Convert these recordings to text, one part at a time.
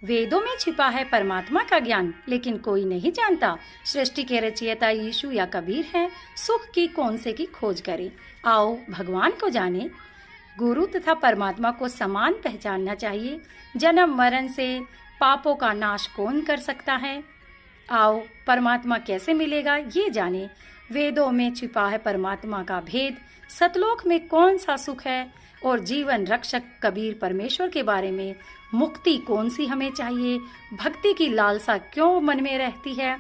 वेदों में छिपा है परमात्मा का ज्ञान, लेकिन कोई नहीं जानता सृष्टि के रचयिता यीशु या कबीर है। सुख की कौन से की खोज करे, आओ भगवान को जाने। गुरु तथा परमात्मा को समान पहचानना चाहिए। जन्म मरण से पापों का नाश कौन कर सकता है, आओ परमात्मा कैसे मिलेगा ये जाने। वेदों में छिपा है परमात्मा का भेद, सतलोक में कौन सा सुख है, और जीवन रक्षक कबीर परमेश्वर के बारे में। मुक्ति कौन सी हमें चाहिए, भक्ति की लालसा क्यों मन में रहती है।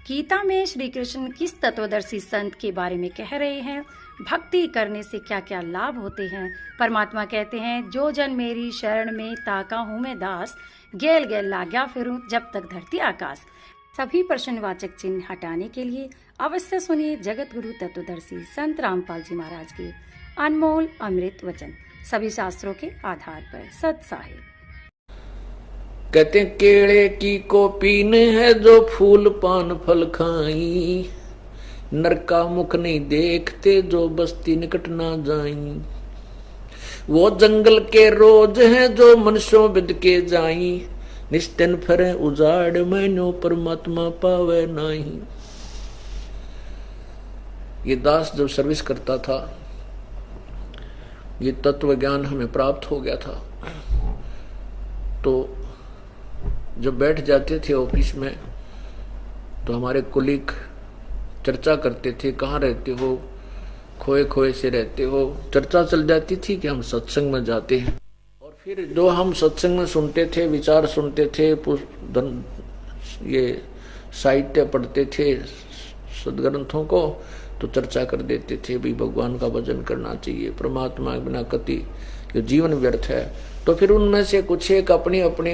गीता में श्री कृष्ण किस तत्वदर्शी संत के बारे में कह रहे हैं, भक्ति करने से क्या क्या लाभ होते हैं। परमात्मा कहते हैं, जो जन मेरी शरण में ताका हूँ मैं दास, गेल गेल लाग्या फिरूं जब तक धरती आकाश। सभी प्रश्नवाचक चिन्ह हटाने के लिए अवश्य सुनिए जगत गुरु तत्वदर्शी संत रामपाल जी महाराज के अनमोल अमृत वचन, सभी शास्त्रों के आधार पर सत साहिब। कहते हैं, केले की कोपीन है जो फूल पान फल खाई, नर का मुख नहीं देखते जो बस्ती निकट ना जाई। वो जंगल के रोज है जो मनुष्यों बिद के जाई, निस्तेन फरे उजाड़ मैनो परमात्मा पावे नहीं। ये दास जब सर्विस करता था, ये तत्व ज्ञान हमें प्राप्त हो गया था। तो जब बैठ जाते थे ऑफिस में तो हमारे कुलीग चर्चा करते थे, कहाँ रहते हो, खोए खोए से रहते हो। चर्चा चल जाती थी कि हम सत्संग में जाते हैं। और फिर जो हम सत्संग में सुनते थे, विचार सुनते थे, ये साहित्य पढ़ते थे सदग्रंथों को, तो चर्चा कर देते थे भी भगवान का भजन करना चाहिए, परमात्मा के बिना कति जो जीवन व्यर्थ है। तो फिर उनमें से कुछ एक अपनी अपनी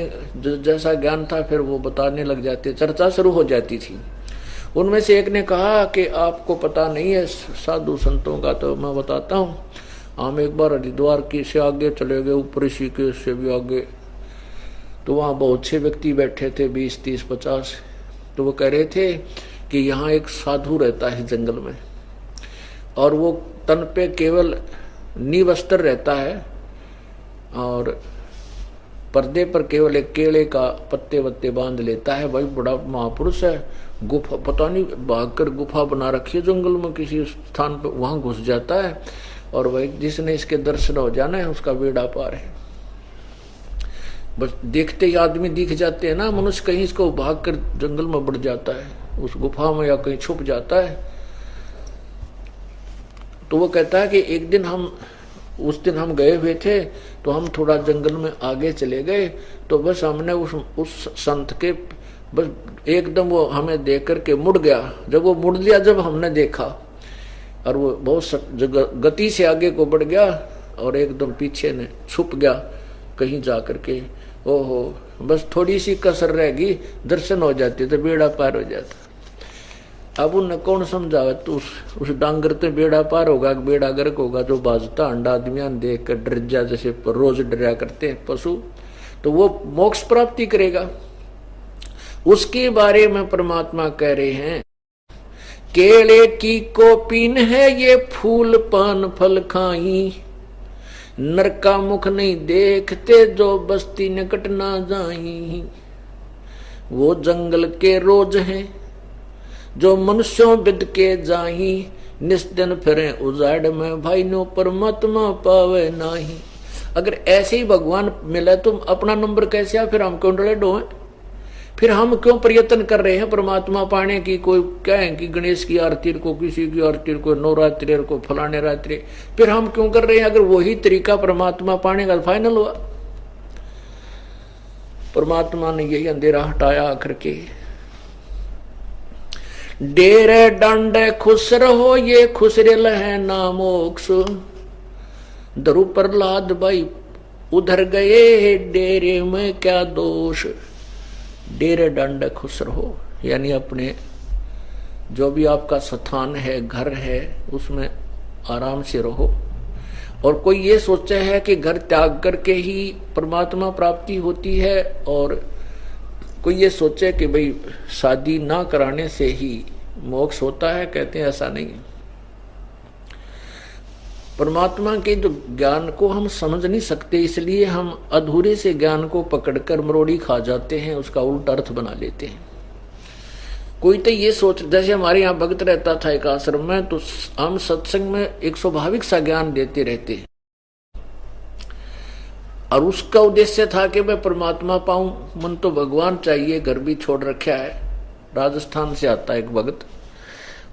जैसा ज्ञान था फिर वो बताने लग जाते, चर्चा शुरू हो जाती थी। उनमें से एक ने कहा कि आपको पता नहीं है साधु संतों का, तो मैं बताता हूँ। हम एक बार हरिद्वार की से आगे चले गए, ऊपर ऋषिकेश से भी आगे, तो वहाँ बहुत से व्यक्ति बैठे थे, 20, 30, 50। तो वो कह रहे थे कि यहाँ एक साधु रहता है जंगल में, और वो तन पे केवल निवस्त्र रहता है और पर्दे पर केवल एक केले का पत्ते वत्ते बांध लेता है। भाई बड़ा महापुरुष है। गुफा पता नहीं भागकर गुफा बना रखी है जंगल में किसी स्थान पर, वहां घुस जाता है और वही जिसने इसके दर्शन हो जाना है उसका बेड़ा पार है। बस देखते ही आदमी दिख जाते हैं ना, मनुष्य कहीं इसको भागकर जंगल में बढ़ जाता है, उस गुफा में या कहीं छुप जाता है। तो वो कहता है कि एक दिन उस दिन हम गए हुए थे, तो हम थोड़ा जंगल में आगे चले गए, तो बस हमने उस संत के बस एकदम वो हमें देख करके मुड़ गया। जब वो मुड़ लिया, जब हमने देखा, और वो बहुत गति से आगे को बढ़ गया और एकदम पीछे ने छुप गया कहीं जा करके। ओहो, बस थोड़ी सी कसर रहेगी, दर्शन हो जाते तो बेड़ा पार हो जाता। अब उन्हें कौन समझावे, तो उस डांगर तो बेड़ा पार होगा, बेड़ा गर्क होगा। जो बाजता अंडा आदमियां देख कर डर जा, जैसे रोज डरा करते हैं पशु, तो वो मोक्ष प्राप्ति करेगा। उसके बारे में परमात्मा कह रहे हैं, केले की कोपीन है ये फूल पान फल खाई, नर का मुख नहीं देखते जो बस्ती निकट ना जाई। वो जंगल के रोज हैं जो मनुष्यों बिद के जाही, निस्दिन फिरे उजाड़ में भाई नो परमात्मा पावे नाही। अगर ऐसे ही भगवान मिले तो अपना नंबर कैसे आ, फिर हम क्यों डले डोए, फिर हम क्यों प्रयत्न कर रहे हैं परमात्मा पाने की। कोई कहें कि गणेश की आरती को, किसी की आरती को, नवरात्रि को, फलाने रात्रि, फिर हम क्यों कर रहे हैं अगर वही तरीका परमात्मा पाने का फाइनल हुआ। परमात्मा ने यही अंधेरा हटाया आखिर के। डेरे डंडे खुश रहो ये खुसरेल है नामोक्ष, दरु प्रहलाद भाई उधर गए डेरे में क्या दोष। डेरे डंडे खुश रहो, यानी अपने जो भी आपका स्थान है, घर है, उसमें आराम से रहो। और कोई ये सोचा है कि घर त्याग करके ही परमात्मा प्राप्ति होती है, और कोई ये सोचे कि भाई शादी ना कराने से ही मोक्ष होता है, कहते हैं ऐसा नहीं। परमात्मा के जो ज्ञान को हम समझ नहीं सकते, इसलिए हम अधूरे से ज्ञान को पकड़कर मरोड़ी खा जाते हैं, उसका उल्टा अर्थ बना लेते हैं। कोई तो ये सोच, जैसे हमारे यहाँ भक्त रहता था एक आश्रम में, तो हम सत्संग में एक स्वाभाविक सा ज्ञान देते रहते, और उसका उद्देश्य था कि मैं परमात्मा पाऊं, मन तो भगवान चाहिए, घर भी छोड़ रखा है। राजस्थान से आता है एक भक्त,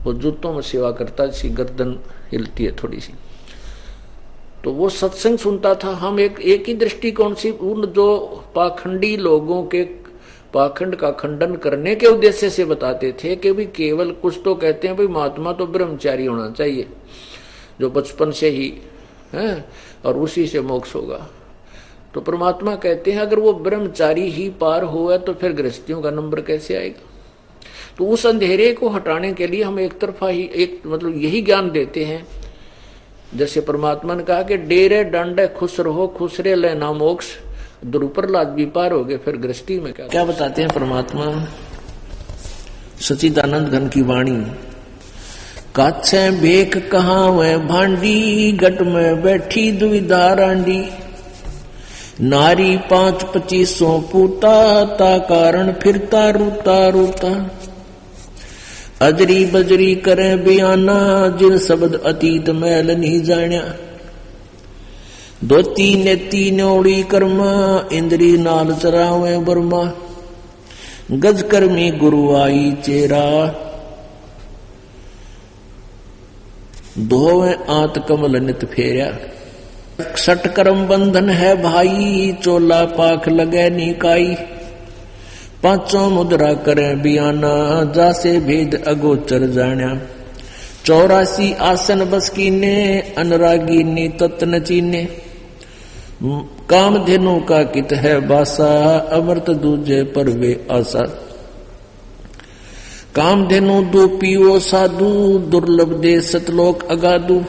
वो जूतों में सेवा करता, जिसकी गर्दन हिलती है थोड़ी सी, तो वो सत्संग सुनता था। हम एक ही दृष्टिकोण से उन जो पाखंडी लोगों के पाखंड का खंडन करने के उद्देश्य से बताते थे कि भी केवल कुछ तो कहते हैं भाई महात्मा तो ब्रह्मचारी होना चाहिए, जो बचपन से ही है और उसी से मोक्ष होगा। तो परमात्मा कहते हैं अगर वो ब्रह्मचारी ही पार हुआ तो फिर गृहस्थियों का नंबर कैसे आएगा। तो उस अंधेरे को हटाने के लिए हम एक तरफा ही मतलब यही ज्ञान देते हैं। जैसे परमात्मा ने कहा कि डेरे डंडे खुश रहो, खुश रे लेना मोक्ष, दुरुपरलाद भी पार हो गए, फिर गृहस्थी में क्या बताते हैं परमात्मा। सच्चिदानंद घन की वाणी, काछे बेक कहाँ वह भांडी, गट में बैठी दुविधा रांडी, नारी 5-25 पूता, ता कारण फिरता रूता रूता, अजरी बजरी करे बयाना, जिन शब्द अतीत मैल नहीं जाण्या, दोती नेती न्योड़ी कर्मा, इंद्री नाल चरावे बर्मा, गज कर्मी गुरु आई चेरा, धोवे आत कमल नित फेरा, सट कर्म बंधन है भाई, चोला पाख लगे निकाई, 5 मुद्रा करे बियाना, जासे भेद अगोचर जाण्या, 84 आसन बस कीने, अनुरागी नी तत्न चीने, कामधेनु का कित है बासा, अमृत दूजे पर वे आशा, कामधेनु दो पियो साधु, दुर्लभ दे सतलोक अगाधु,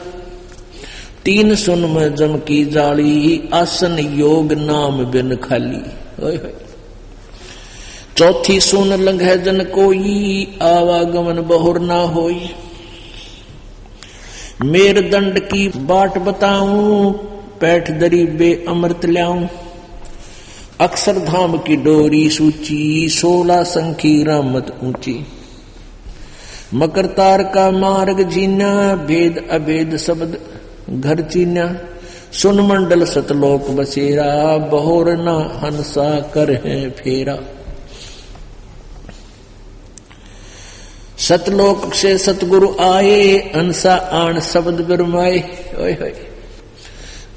3 सुन में जम की जाली, आसन योग नाम बिन खाली, ओए होए, 4 सुन लंघे जन कोई, आवागमन बहुर ना होई, मेर दंड की बाट बताऊं, पैठ दरी बे अमृत ल्याऊं, अक्षर धाम की डोरी सूची, 16 संखी रामत ऊंची, मकर तार का मार्ग जीना, भेद अभेद शब्द घर चीना, सुन मंडल सतलोक बसेरा, बहुर न हंसा कर है फेरा, सतलोक से सतगुरु आए, अंसा आन शब्द बिरमाए, ओए होए।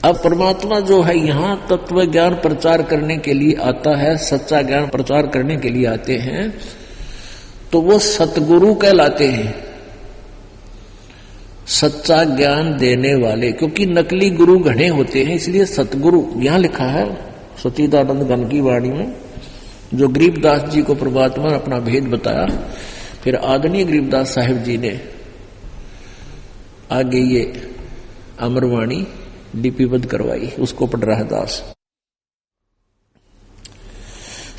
अब परमात्मा जो है यहाँ तत्व ज्ञान प्रचार करने के लिए आता है, सच्चा ज्ञान प्रचार करने के लिए आते हैं, तो वो सतगुरु कहलाते हैं, सच्चा ज्ञान देने वाले। क्योंकि नकली गुरु घने होते हैं, इसलिए सतगुरु यहां लिखा है सच्चिदानंद घन की वाणी में, जो गरीबदास जी को परमात्मा ने अपना भेद बताया, फिर आदरणीय गरीबदास साहिब जी ने आगे ये अमरवाणी लिपिबद्ध करवाई, उसको पढ़ रहा है दास।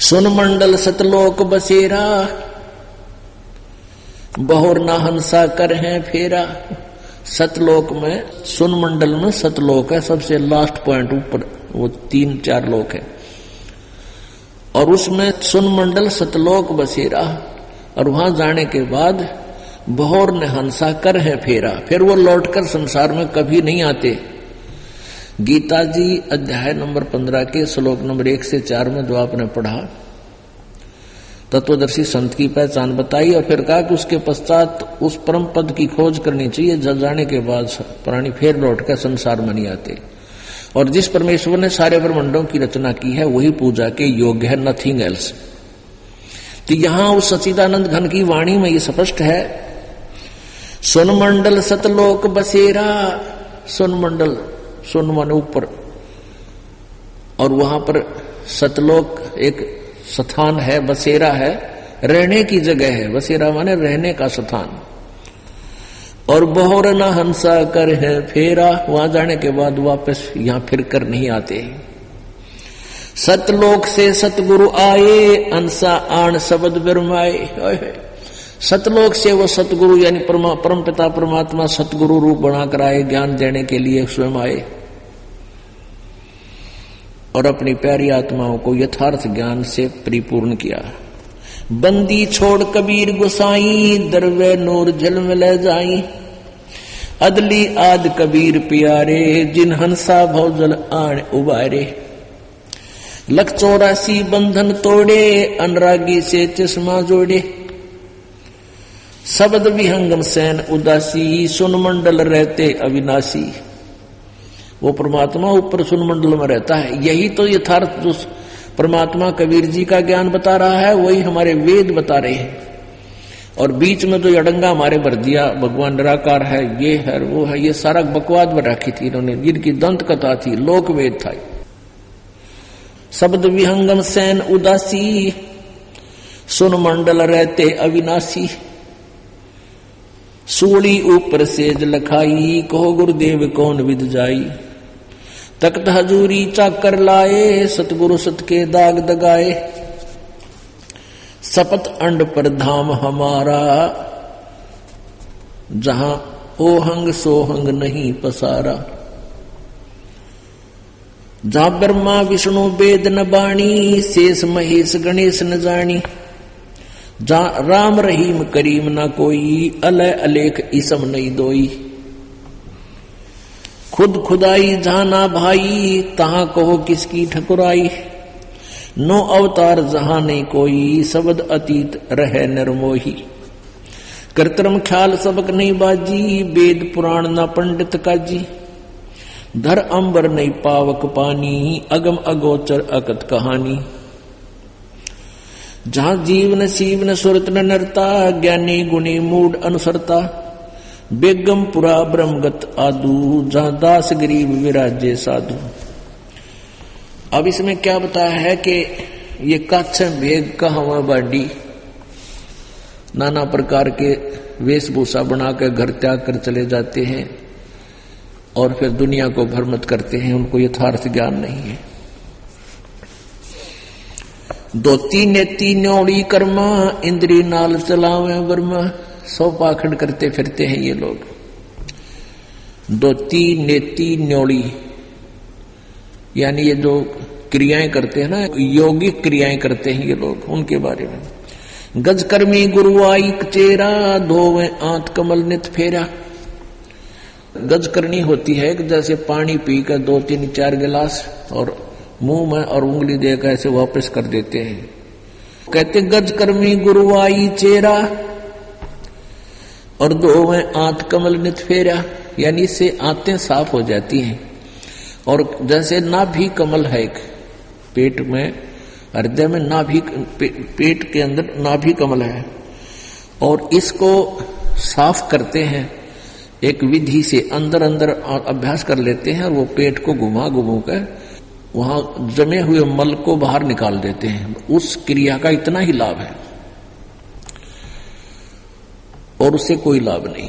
सुन मंडल सतलोक बसेरा, बहुर ना हंसा कर है फेरा। सतलोक में, सुन मंडल में सतलोक है, सबसे लास्ट पॉइंट ऊपर, वो 3-4 लोक है, और उसमें सुन मंडल सतलोक बसेरा, और वहां जाने के बाद बहुर ने हंसा कर है फेरा, फिर वो लौटकर संसार में कभी नहीं आते। गीता जी अध्याय नंबर 15 के श्लोक नंबर 1 से 4 में जो आपने पढ़ा, तत्वदर्शी संत की पहचान बताई, और फिर कहा कि उसके पश्चात उस परम पद की खोज करनी चाहिए, जल जाने के बाद प्राणी फिर लौट कर संसार में नहीं आते। और जिस परमेश्वर ने सारे ब्रह्मांडों की रचना की है वही पूजा के योग्य है, नथिंग एल्स। तो यहां उस सच्चिदानंद घन की वाणी में ये स्पष्ट है, सुन मंडल सतलोक बसेरा। सुन मंडल, सुन मन ऊपर, और वहां पर सतलोक एक स्थान है, बसेरा है, रहने की जगह है। बसेरा माने रहने का स्थान। और बहुर न हंसा कर है फेरा, वहां जाने के बाद वापस यहां फिर कर नहीं आते। सतलोक से सतगुरु आए, अंसा आन शब्द बिरमाए। सतलोक से वो सतगुरु यानी परम पिता परमात्मा सतगुरु रूप बनाकर आए, ज्ञान देने के लिए स्वयं आए और अपनी प्यारी आत्माओं को यथार्थ ज्ञान से परिपूर्ण किया। बंदी छोड़ कबीर गोसाई, दरवे नूर जल में ले जाई। अदली आद कबीर प्यारे, जिन हंसा भवजल आण उबारे। लख 84 बंधन तोड़े, अनुरागी से चश्मा जोड़े। शब्द विहंगम सैन उदासी, सुन मंडल रहते अविनाशी। वो परमात्मा ऊपर सुन मंडल में रहता है। यही तो यथार्थ जो परमात्मा कबीर जी का ज्ञान बता रहा है, वही हमारे वेद बता रहे हैं। और बीच में जो अड़ंगा हमारे भर दिया, भगवान निराकार है, ये है वो है, ये सारा बकवाद में रखी थी इन्होंने, जिनकी दंत कथा थी, लोक वेद था। शब्द विहंगम सैन उदासी, सुन मंडल रहते अविनाशी। सूली ऊपर सेज लखाई, कहो गुरुदेव कौन विद जाई। तख्त हजूरी चाकर लाए, सतगुरु सत के दाग दगाए। सपत अंड पर धाम हमारा, जहां ओहंग सोहंग नहीं पसारा। जहां ब्रह्मा विष्णु वेद न बाणी, शेष महेश गणेश न जानी। जहां राम रहीम करीम ना कोई, अलय अलेख इसम नहीं दोई। खुद खुदाई जहां ना भाई, तहां कहो किसकी ठकुराई। नो अवतार जहां नहीं कोई, शब्द अतीत रहे निर्मोही। कृत्रिम ख्याल सबक नहीं बाजी, वेद पुराण ना पंडित काजी। धर अंबर नहीं पावक पानी, अगम अगोचर अकत कहानी। जहां जीवन सीवन सुरत न नरता, ज्ञानी गुणी मूड अनुसरता। बेगम पुरा ब्रह्मगत आदू, जहां दास गरीब विराजे साधु। अब इसमें क्या बताया है कि ये कच्छ भेग कहवा बाडी, नाना प्रकार के वेशभूषा बनाकर घर त्याग कर चले जाते हैं और फिर दुनिया को भ्रमित करते हैं, उनको यथार्थ ज्ञान नहीं है। दोती नेती न्योड़ी कर्मा, इंद्री नाल चलावे वर्मा। 100 पाखंड करते फिरते हैं ये लोग। दोती नेती न्योड़ी यानी ये जो क्रियाएं करते हैं ना, योगिक क्रियाएं करते हैं ये लोग, उनके बारे में। गजकर्मी गुरुआई चेरा, धोवे आंत कमल नित फेरा। गज करनी होती है कि जैसे पानी पीकर 2, 3, 4 गिलास और मुंह में और उंगली देकर ऐसे वापस कर देते हैं। कहते गज कर्मी गुरुआई चेरा, और धोवे आंत कमल नित फेरा, यानी इससे आंतें साफ हो जाती हैं। और जैसे नाभि कमल है एक पेट में, हृदय में नाभि, पेट के अंदर नाभि कमल है, और इसको साफ करते हैं एक विधि से। अंदर अंदर अभ्यास कर लेते हैं और वो पेट को घुमा कर वहां जमे हुए मल को बाहर निकाल देते हैं। उस क्रिया का इतना ही लाभ है और उससे कोई लाभ नहीं।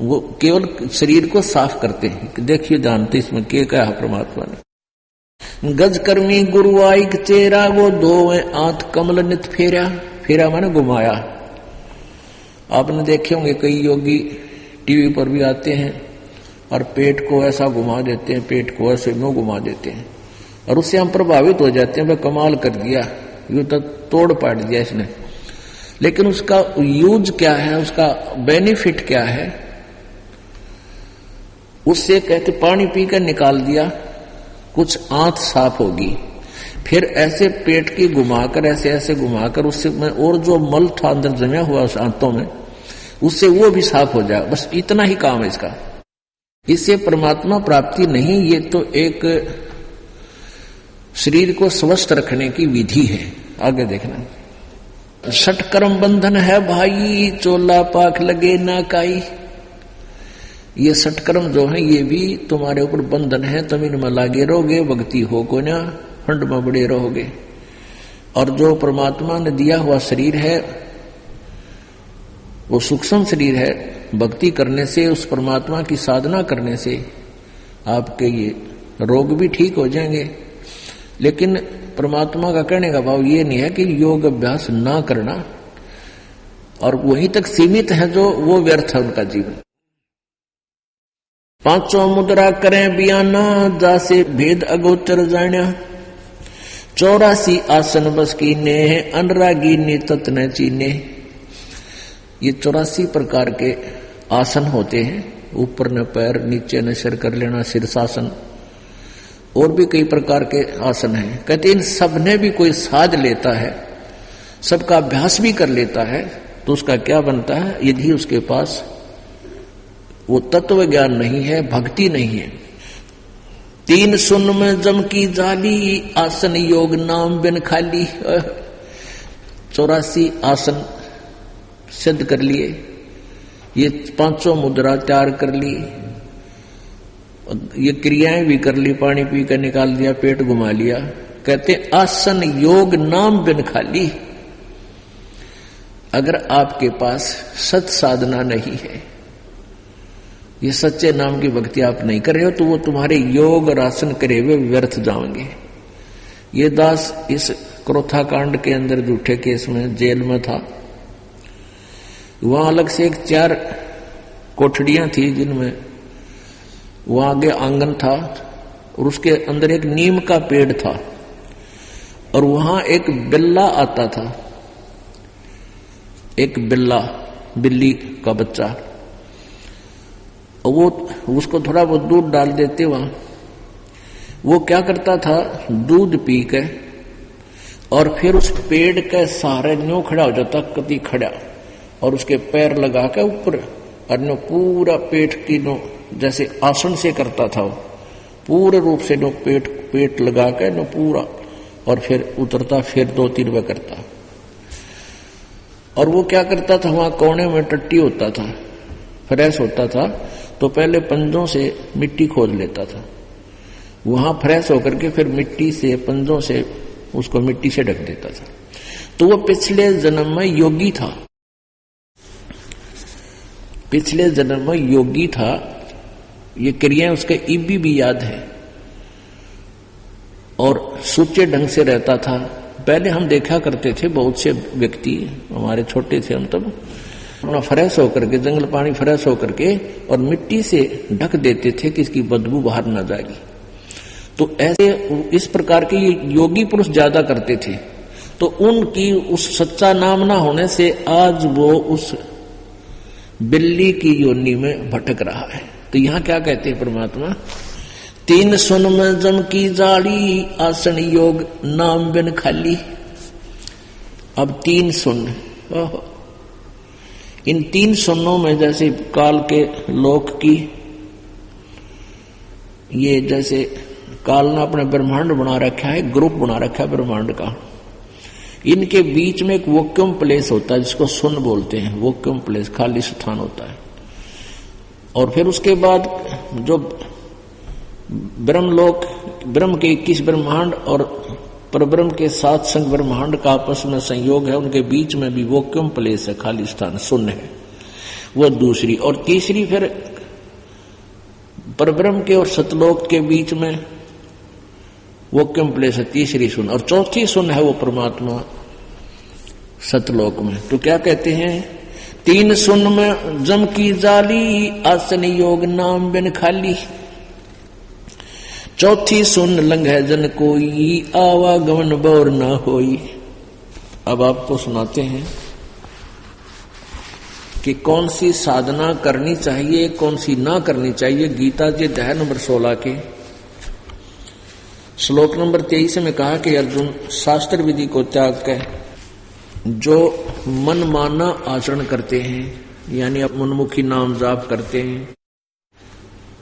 वो केवल शरीर को साफ करते हैं। देखिए जानते इसमें क्या है परमात्मा ने। गज कर्मी गुरुआई चेरा, वो धोवे आंत कमल नित फेरा। फेरा माने घुमाया। आपने देखे होंगे कई योगी टीवी पर भी आते हैं और पेट को ऐसा घुमा देते हैं, पेट को ऐसे यूं घुमा देते हैं और उससे हम प्रभावित हो जाते हैं। वह कमाल कर दिया, यूं तो तोड़ पाट दिया इसने। लेकिन उसका यूज क्या है, उसका बेनिफिट क्या है? उससे कहते पानी पीकर निकाल दिया, कुछ आंत साफ होगी। फिर ऐसे पेट की घुमाकर ऐसे ऐसे घुमाकर उससे में और जो मल था अंदर जमा हुआ उस आंतों में, उससे वो भी साफ हो जाए। बस इतना ही काम है इसका। इससे परमात्मा प्राप्ति नहीं, ये तो एक शरीर को स्वस्थ रखने की विधि है। आगे देखना। षटकर्म बंधन है भाई, चोला पाख लगे ना काई। ये षटकर्म जो है ये भी तुम्हारे ऊपर बंधन है, तुम इनमें लागे रहोगे, भक्ति हो को ना फंड में बड़े रहोगे। और जो परमात्मा ने दिया हुआ शरीर है वो सूक्ष्म शरीर है। भक्ति करने से, उस परमात्मा की साधना करने से आपके ये रोग भी ठीक हो जाएंगे। लेकिन परमात्मा का कहने का भाव ये नहीं है कि योग अभ्यास ना करना और वहीं तक सीमित है जो वो व्यर्थ है उनका जीवन। पांचों मुद्रा करें बियाना, जासे भेद अगोचर जाण्या। 84 आसन बस कीने, अनुरागी ने तत् न चीने। ये 84 प्रकार के आसन होते हैं, ऊपर न पैर, नीचे न सिर कर लेना, शीर्षासन, और भी कई प्रकार के आसन हैं। कहते इन सब ने भी कोई साध लेता है, सबका अभ्यास भी कर लेता है, तो उसका क्या बनता है? यदि उसके पास वो तत्व ज्ञान नहीं है, भक्ति नहीं है। 3 सुन में जम की जाली, आसन योग नाम बिन खाली। 84 आसन सिद्ध कर लिए, ये 500 मुद्रा तैयार कर ली, ये क्रियाएं भी कर ली, पानी पी कर निकाल दिया, पेट घुमा लिया। कहते आसन योग नाम बिन खाली। अगर आपके पास सत साधना नहीं है, ये सच्चे नाम की भक्ति आप नहीं कर रहे हो, तो वो तुम्हारे योग और आसन करे हुए व्यर्थ जाओगे। ये दास इस क्रोथा कांड के अंदर झूठे केस में जेल में था। वहां अलग से एक 4 कोठड़ियां थी, जिनमें वहां आगे आंगन था और उसके अंदर एक नीम का पेड़ था, और वहां एक बिल्ला आता था, एक बिल्ली का बच्चा। वो उसको थोड़ा बहुत दूध डाल देते वहां। वो क्या करता था, दूध पी के और फिर उस पेड़ के सहारे न्यू खड़ा हो जाता, कभी खड़ा, और उसके पैर लगा के ऊपर, और नो पूरा पेट की नो जैसे आसन से करता था, वो पूरे रूप से नो पेट लगा के नो पूरा, और फिर उतरता, फिर 2-3 बार करता। और वो क्या करता था, वहां कोने में टट्टी होता था, फ्रेश होता था, तो पहले पंजों से मिट्टी खोद लेता था, वहां फ्रेश होकर के फिर मिट्टी से, पंजों से उसको मिट्टी से ढक देता था। तो वो पिछले जन्म में योगी था, पिछले जन्म में योगी था। ये क्रियाएं उसके इब्बी भी याद है, और सुचे ढंग से रहता था। पहले हम देखा करते थे बहुत से व्यक्ति, हमारे छोटे थे हम तब, अपना फ्रेश होकर के, जंगल पानी फ्रेश होकर के और मिट्टी से ढक देते थे कि इसकी बदबू बाहर न जाएगी। तो ऐसे इस प्रकार के योगी पुरुष ज्यादा करते थे। तो उनकी उस सच्चा नाम ना होने से आज वो उस बिल्ली की योनि में भटक रहा है। तो यहां क्या कहते हैं परमात्मा, 3 सुन में जम की जाली, आसन योग नाम बिन खाली। अब 3 सुन, इन 3 सुनों में जैसे काल के लोक की, ये जैसे काल ने अपने ब्रह्मांड बना रखा है, ग्रुप बना रखा है ब्रह्मांड का। इनके बीच में एक वैक्यूम प्लेस होता है, जिसको सुन बोलते हैं, वैक्यूम प्लेस, खाली स्थान होता है। और फिर उसके बाद जो ब्रह्मलोक, ब्रह्म के 21 ब्रह्मांड और परब्रह्म के 7 संग ब्रह्मांड का आपस में संयोग है, उनके बीच में भी वैक्यूम प्लेस है, खाली स्थान शून्य है, वो दूसरी। और तीसरी फिर परब्रह्म के और सतलोक के बीच में वैक्यूम प्लेस है, तीसरी शून्य। और चौथी शून्य है वो परमात्मा सतलोक में। तो क्या कहते हैं, 3 सुन में जम की जाली, आसन योग नाम बिन खाली। चौथी सुन लंघे जन कोई, आवागमन बोर ना होई। अब आपको सुनाते हैं कि कौन सी साधना करनी चाहिए, कौन सी ना करनी चाहिए। गीता जी अध्याय नंबर 16 के श्लोक नंबर 23 में कहा कि अर्जुन, शास्त्र विधि को त्याग कर जो मनमाना आचरण करते हैं, यानी मनमुखी नाम जाप करते हैं,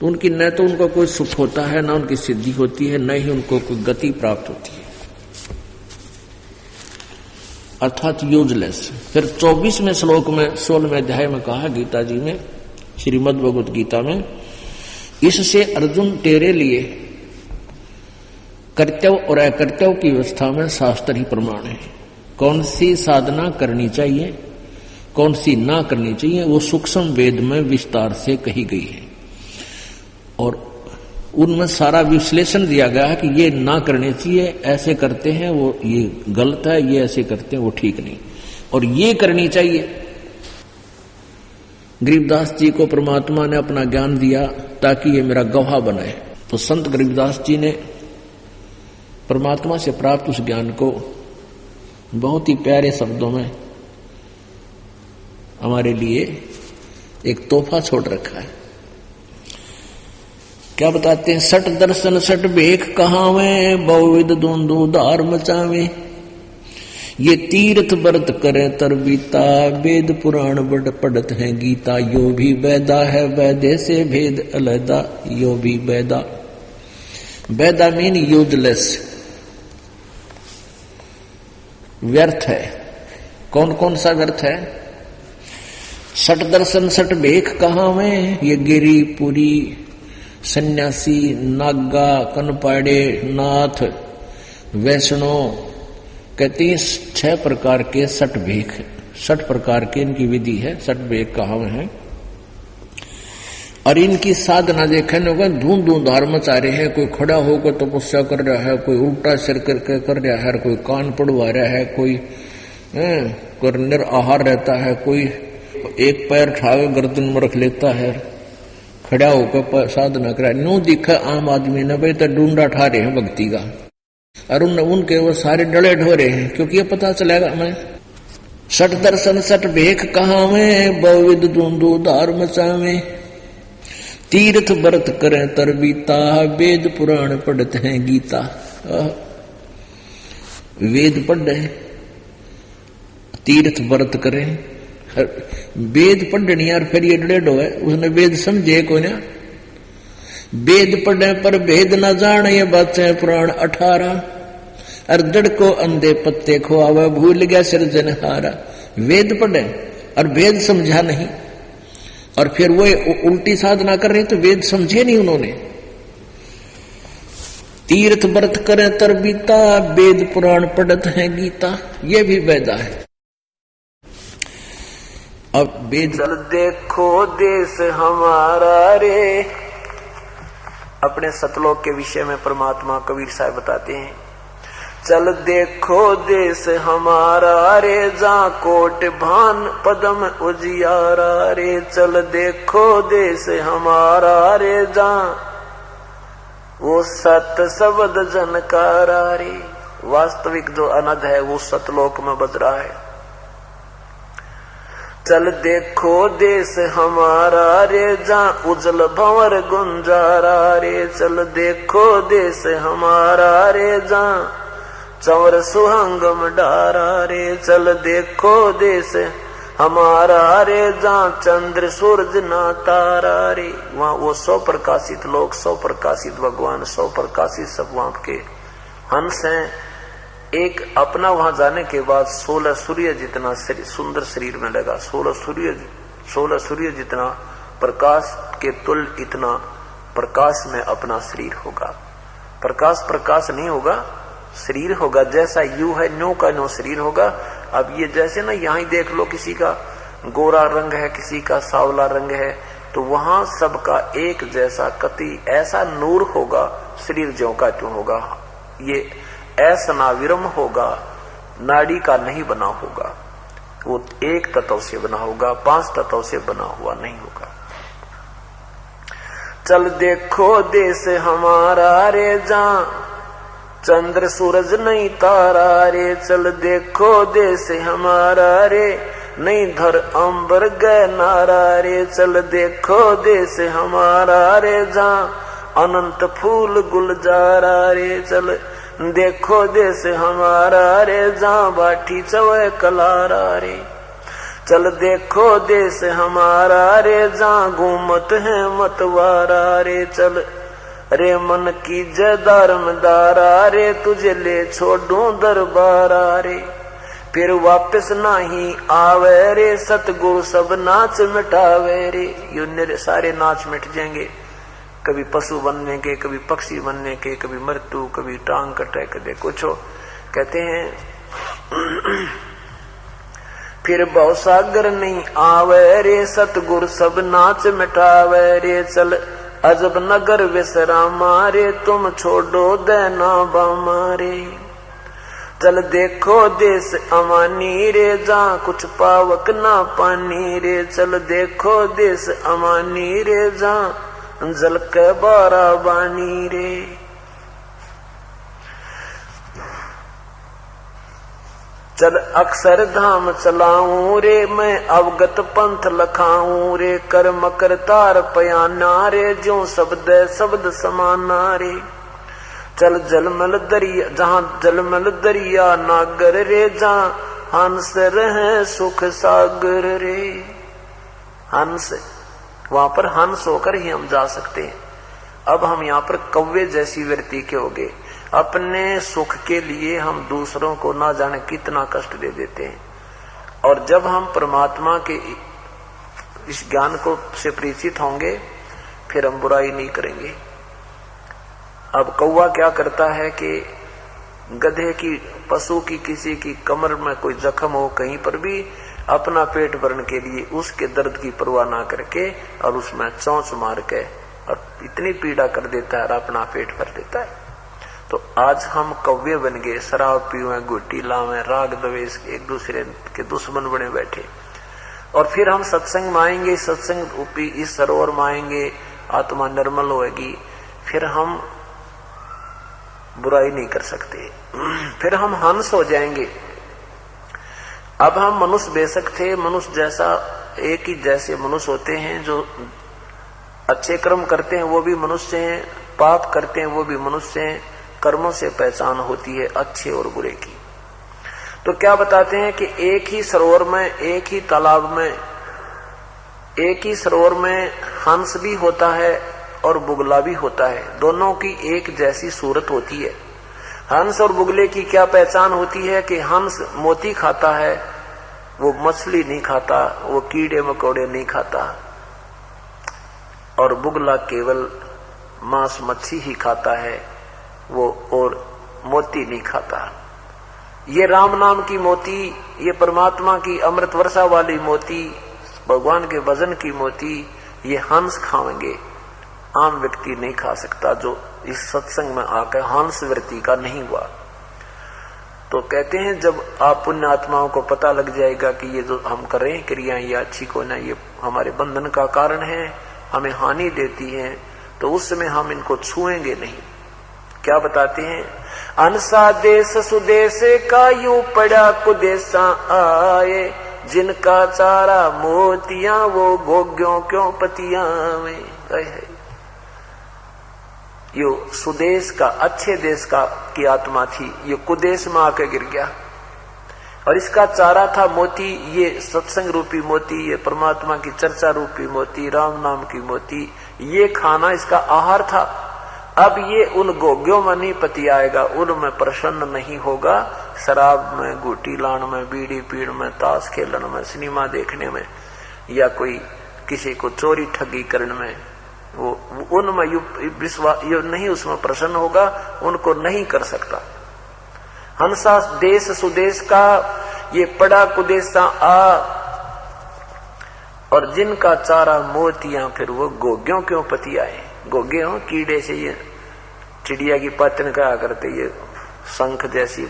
तो उनकी न तो उनको कोई सुख होता है, न उनकी सिद्धि होती है, न ही उनको कोई गति प्राप्त होती है, अर्थात यूजलेस। फिर 24वें श्लोक में 16वें अध्याय में कहा गीता जी में, श्रीमद् भगवत गीता में, इससे अर्जुन तेरे लिए कर्तव्य और अकर्तव्य की व्यवस्था में शास्त्र ही प्रमाण है। कौन सी साधना करनी चाहिए, कौन सी ना करनी चाहिए, वो सूक्ष्म वेद में विस्तार से कही गई है, और उनमें सारा विश्लेषण दिया गया है कि ये ना करने चाहिए, ऐसे करते हैं वो ये गलत है, ये ऐसे करते हैं वो ठीक नहीं, और ये करनी चाहिए, गरीबदास जी को परमात्मा ने अपना ज्ञान दिया ताकि ये मेरा गवाह बने। तो संत गरीबदास जी ने परमात्मा से प्राप्त उस ज्ञान को बहुत ही प्यारे शब्दों में हमारे लिए एक तोहफा छोड़ रखा है। क्या बताते हैं? सठ दर्शन सठ भेख कहावे, बहुविध दूंदू धार मचावे। ये तीर्थ व्रत करे तरबीता, वेद पुराण बड़ पढ़त है गीता। यो भी वैदा है वैदे से भेद अलैदा, यो भी वैदा। वैदा मीन यूजलेस, व्यर्थ है। कौन कौन सा व्यर्थ है? सठ दर्शन सठ भेख कहावे, ये गिरी पुरी सन्यासी नागा कनपाड़े नाथ वैष्णव कहते हैं 6 प्रकार के सठ भेख, 60 प्रकार के इनकी विधि है, सठ भेख कहावे हैं। और इनकी साधना देखने होगा, धूम धूम धार मचा रहे हैं। कोई खड़ा होकर तपस्या कर रहा है, कोई उल्टा सिर करके कर रहा है, कोई कान पड़वा रहा है, कोई निराहार रहता है, कोई एक पैर उठाकर गर्दन में रख लेता है, खड़ा होकर साधना करा। न्यू दिखा आम आदमी ने भाई तो डूंडा ठा रहे हैं भक्ति का, और उनके वो सारे डले ढोरे हैं, क्योंकि ये पता चलेगा हमें। सठ दर्शन सठ भेख कहावे, बहुविध दूंदू धार मचावे। तीर्थ व्रत करें तरबीता, वेद पुराण पढ़ते हैं गीता। वेद पढ़े, तीर्थ व्रत करें, वेद पढ़नी यार, फिर ये डेढ़ो है, उसने वेद समझे को ना। वेद पढ़े पर भेद न जाने, ये बातें पुराण 18। अर्दड़ को अंधे पत्ते खुआवे, भूल गया सिरजनहारा। वेद पढ़े और वेद समझा नहीं, और फिर वो उल्टी साधना कर रहे, तो वेद समझे नहीं उन्होंने। तीर्थ व्रत करें तरबीता, वेद पुराण पढ़त है गीता। ये भी वेदा है। अब वेद चल देखो देश हमारा रे, अपने सतलोक के विषय में परमात्मा कबीर साहब बताते हैं। चल देखो देश हमारा रे, जा कोट भान पदम उजियारा रे। चल देखो देश हमारा रे, जा वो सत शब्द जनकारा रे। वास्तविक जो अनद है वो सतलोक में बज रहा है। चल देखो देश हमारा रे, जा उजल भंवर गुंजारा रे। चल देखो देश हमारा रे, जा चंवर सुहंगम डारा रे। चल देखो देश हमारा रे, जा चंद्र सूरज ना तारा रे। वहां वो 100 प्रकाशित लोग, 100 प्रकाशित भगवान, 100 प्रकाशित सब वहां के हंस हैं। एक अपना वहां जाने के बाद 16 सूर्य जितना सुंदर शरीर में लगा। 16 सूर्य जितना प्रकाश के तुल्य इतना प्रकाश में अपना शरीर होगा। प्रकाश नहीं होगा, शरीर होगा। जैसा यू है न्यू का न्यू शरीर होगा। अब ये जैसे ना यहाँ ही देख लो, किसी का गोरा रंग है, किसी का सांवला रंग है, तो वहां सबका एक जैसा कति ऐसा नूर होगा, शरीर ज्यों का त्यों होगा। ये ऐसा नाविरम होगा, नाड़ी का नहीं बना होगा, वो एक तत्व से बना होगा, 5 तत्व से बना हुआ नहीं होगा। चल देखो देश हमारा रे, जा चंद्र सूरज नहीं तारा रे। चल देखो देश हमारा रे, नहीं धर अंबर गए नारा रे। चल देखो देश हमारा रे, जा अनंत फूल गुलजारा रे। चल देखो देश हमारा रे, जा बाठी चवे कलारा रे। चल देखो देश हमारा रे, जा घूमत है मतवारा रे। चल रे मन की जय धर्मदारा रे, तुझे ले छोड़ूं दरबारा रे। फिर वापस नहीं आवे रे, सतगुरु सब नाच मिटावे रे। ये सारे नाच मिट जाएंगे, कभी पशु बनने के, कभी पक्षी बनने के, कभी मृत्यु, कभी टांग कटे, कभी कुछ हो। कहते हैं फिर भवसागर नहीं आवे रे, सतगुरु सब नाच मिटावे रे। चल अजब नगर विश्रामा रे, तुम छोड़ो देना बामा रे। चल देखो देश अमानी रे, जहाँ कुछ पावक ना पानी रे। चल देखो देश अमानी रे, जहाँ जल के बारा बानी रे। चल अक्षर धाम चलाऊं रे, मैं अवगत पंथ लखाऊं रे। कर मकर तार पयाना रे, ज्यों शब्द शब्द समाना रे। चल जलमल दरिया, जहाँ जलमल दरिया नागर रे, जहाँ हंस रहे सुख सागर रे। हंस, वहां पर हंस होकर ही हम जा सकते हैं। अब हम यहाँ पर कौवे जैसी वृत्ति के हो गए। अपने सुख के लिए हम दूसरों को ना जाने कितना कष्ट दे देते हैं। और जब हम परमात्मा के इस ज्ञान को से परिचित होंगे, फिर हम बुराई नहीं करेंगे। अब कौवा क्या करता है कि गधे की, पशु की, किसी की कमर में कोई जख्म हो कहीं पर भी, अपना पेट भरने के लिए उसके दर्द की परवाह ना करके और उसमें चोंच मार के और इतनी पीड़ा कर देता है और अपना पेट भर देता है। तो आज हम कौवे बन गए, शराब पीवे, गुट्टी लावे, राग द्वेष, एक दूसरे के दुश्मन बने बैठे। और फिर हम सत्संग में आएंगे, सत्संग रूपी इस सरोवर में आएंगे, आत्मा निर्मल होगी, फिर हम बुराई नहीं कर सकते, फिर हम हंस हो जाएंगे। अब हम मनुष्य बेशक थे, मनुष्य जैसा एक ही जैसे मनुष्य होते हैं, जो अच्छे कर्म करते हैं वो भी मनुष्य हैं, पाप करते हैं वो भी मनुष्य हैं। कर्मों से पहचान होती है अच्छे और बुरे की। तो क्या बताते हैं कि एक ही सरोवर में, एक ही तालाब में, एक ही सरोवर में हंस भी होता है और बुगला भी होता है। दोनों की एक जैसी सूरत होती है। हंस और बुगले की क्या पहचान होती है कि हंस मोती खाता है, वो मछली नहीं खाता, वो कीड़े मकोड़े नहीं खाता, और बुगला केवल मांस मच्छी ही खाता है, वो और मोती नहीं खाता। ये राम नाम की मोती, ये परमात्मा की अमृत वर्षा वाली मोती, भगवान के भजन की मोती, ये हंस खाएंगे, आम व्यक्ति नहीं खा सकता, जो इस सत्संग में आकर हंस वृत्ति का नहीं हुआ। तो कहते हैं जब आप पुण्य आत्माओं को पता लग जाएगा कि ये जो हम कर रहे हैं क्रियाएं ये अच्छी को ना, ये हमारे बंधन का कारण है, हमें हानि देती है, तो उस समय हम इनको छुएंगे नहीं। क्या बताते हैं, अनसा देश सुदेश का यूं पड़ा कुदेशा आए, जिनका चारा मोतियां वो भोग्यों क्यों पतियां में। यो सुदेश का, अच्छे देश का की आत्मा थी, ये कुदेश में आकर गिर गया और इसका चारा था मोती, ये सत्संग रूपी मोती, ये परमात्मा की चर्चा रूपी मोती, राम नाम की मोती, ये खाना इसका आहार था। अब ये उन गोग्यों में नहीं पति आएगा, उनमें प्रसन्न नहीं होगा, शराब में, गुटी लान में, बीड़ी पीड़ में, ताश खेलन में, सिनेमा देखने में, या कोई किसी को चोरी ठगी करने में, वो उनमें विश्वास नहीं, उसमें प्रसन्न होगा, उनको नहीं कर सकता। हंसा देश सुदेश का ये पड़ा कुदेशा आ, और जिनका चारा मोतियां, फिर वो गोग्यों क्यों पति आए। गोगे हो कीड़े से, ये चिड़िया की पतन कहा करते, ये शंख जैसी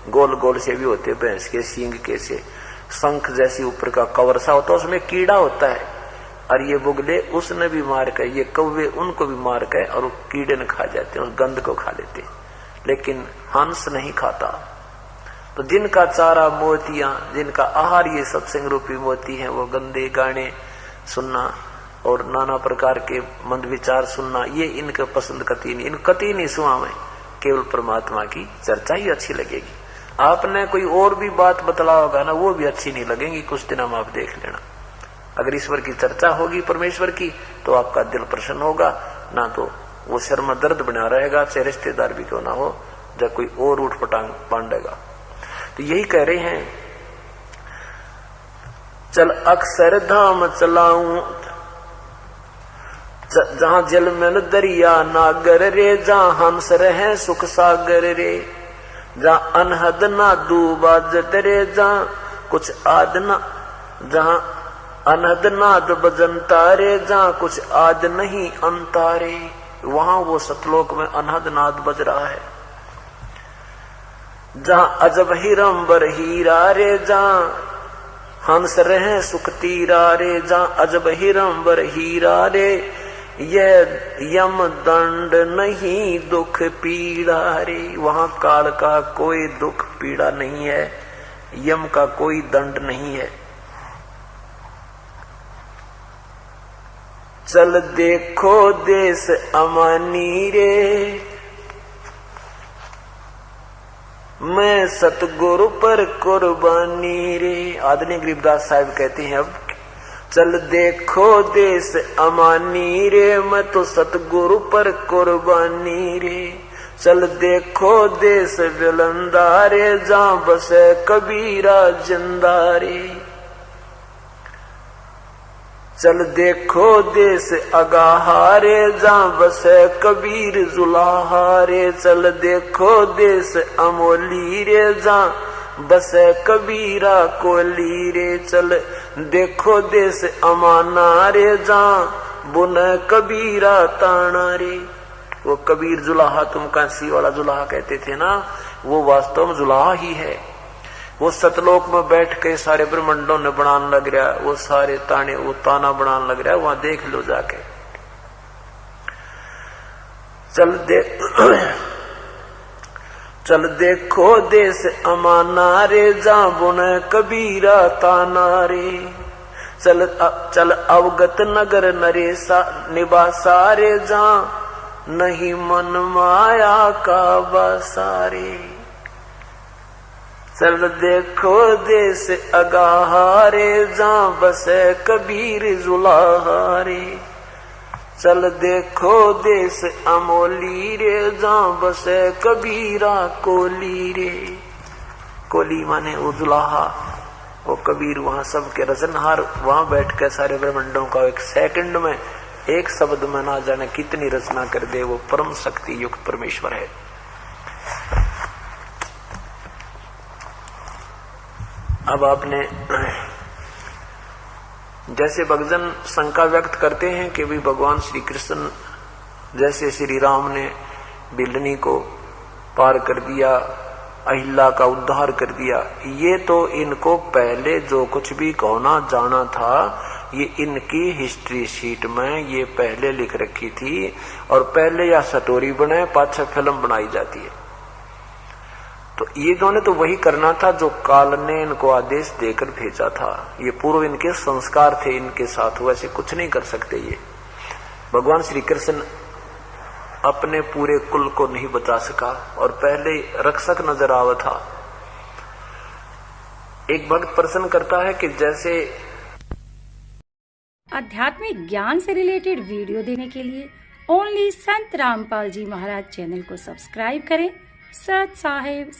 गोल गोल से भी होते, भैंस के सींग के से शंख जैसी ऊपर का कवर सा होता है, उसमें कीड़ा होता है, और ये बुगले उसने भी मार कर, ये कौवे उनको भी मार कर, और वो कीड़े न खा जाते हैं, उस गंध को खा लेते, लेकिन हंस नहीं खाता। तो जिनका चारा मोतियां, जिनका आहार ये सत्संग रूपी मोती है, वो गंदे गाने सुनना और नाना प्रकार के मंद विचार सुनना, ये इनके पसंद कती नहीं, इन कती नहीं सुना में, केवल परमात्मा की चर्चा ही अच्छी लगेगी। आपने कोई और भी बात बतला होगा ना, वो भी अच्छी नहीं लगेगी, कुछ दिन हम आप देख लेना। अगर ईश्वर की चर्चा होगी, परमेश्वर की, तो आपका दिल प्रसन्न होगा, ना तो वो शर्म दर्द बना रहेगा, चाहे रिश्तेदार भी क्यों ना हो, जब कोई और उठ पटांग पांडेगा। तो यही कह रहे हैं, चल अक्षर धाम चलाऊं, जहां जल में दरिया नागर रे, जहां हंस रहे सुख सागर रे, जहां अनहद ना दूबाजत रे, जहां कुछ आद ना, जहां अनहद नाद बजनता रे, जहां कुछ आद नहीं अंतारे, वहां वो सतलोक में अनहद नाद बज रहा है। जहाँ अजब हिरंबर हीरा रे, जहाँ हंस रहे सुख तीरा रे, जहाँ अजब हिरंबर हीरा रे, यह यम दंड नहीं दुख पीड़ा रे। वहाँ काल का कोई दुख पीड़ा नहीं है, यम का कोई दंड नहीं है। चल देखो देश अमानी रे, मैं सतगुरु पर कुर्बानी रे। आदरणीय गरीबदास साहब कहते हैं, अब चल देखो देश अमानी रे, मैं तो सतगुरु पर कुर्बानी रे। चल देखो देश बुलंदा रे, जहाँ बसे कबीरा जिंदा रे। चल देखो देश अगाहा रे, जहाँ बसे कबीर जुलाहा रे। चल देखो देश अमोली रे, जहाँ बसे कबीरा कोली रे। चल देखो देश अमाना रे, जहाँ बुन कबीरा ताना रे। वो कबीर जुलाहा, तुम कांसी वाला जुलाहा कहते थे ना, वो वास्तव में जुलाहा ही है। वो सतलोक में बैठ के सारे ब्रह्मंडों ने बनाने लग रहा, वो सारे ताने वो ताना बनाने लग रहा है, वहां देख लो जाके। चल देखो देश अमाना रे, जहाँ बुन कबीरा ताना रे। चल अवगत नगर नरेसा निवासा रे, जहाँ नहीं मन माया का बसारे। चल देखो देश अगाहा रे, जहाँ बसे कबीर जुलाहा रे। चल देखो देश अमोली रे, जहाँ बसे कबीरा कोली रे। कोली माने वो जुलाहा, वो कबीर वहां सबके रचनहार, वहां बैठ के सारे ब्रह्मंडों का एक सेकंड में, एक शब्द में ना जाने कितनी रचना कर दे। वो परम शक्ति युक्त परमेश्वर है। अब आपने जैसे भक्तजन शंका व्यक्त करते हैं कि भी भगवान श्री कृष्ण जैसे श्री राम ने बिल्लनी को पार कर दिया, अहिल्या का उद्धार कर दिया, ये तो इनको पहले जो कुछ भी कहना जाना था, ये इनकी हिस्ट्री शीट में ये पहले लिख रखी थी। और पहले या स्टोरी बने पाछे फिल्म बनाई जाती है। तो ये दोनों तो वही करना था जो काल ने इनको आदेश देकर भेजा था। ये पूर्व इनके संस्कार थे इनके साथ, वैसे कुछ नहीं कर सकते। ये भगवान श्री कृष्ण अपने पूरे कुल को नहीं बचा सका और पहले रक्षक नजर आवा था। एक भक्त प्रश्न करता है कि जैसे आध्यात्मिक ज्ञान से रिलेटेड वीडियो देने के लिए ओनली संत रामपाल जी महाराज चैनल को सब्सक्राइब करें। सत साहेब।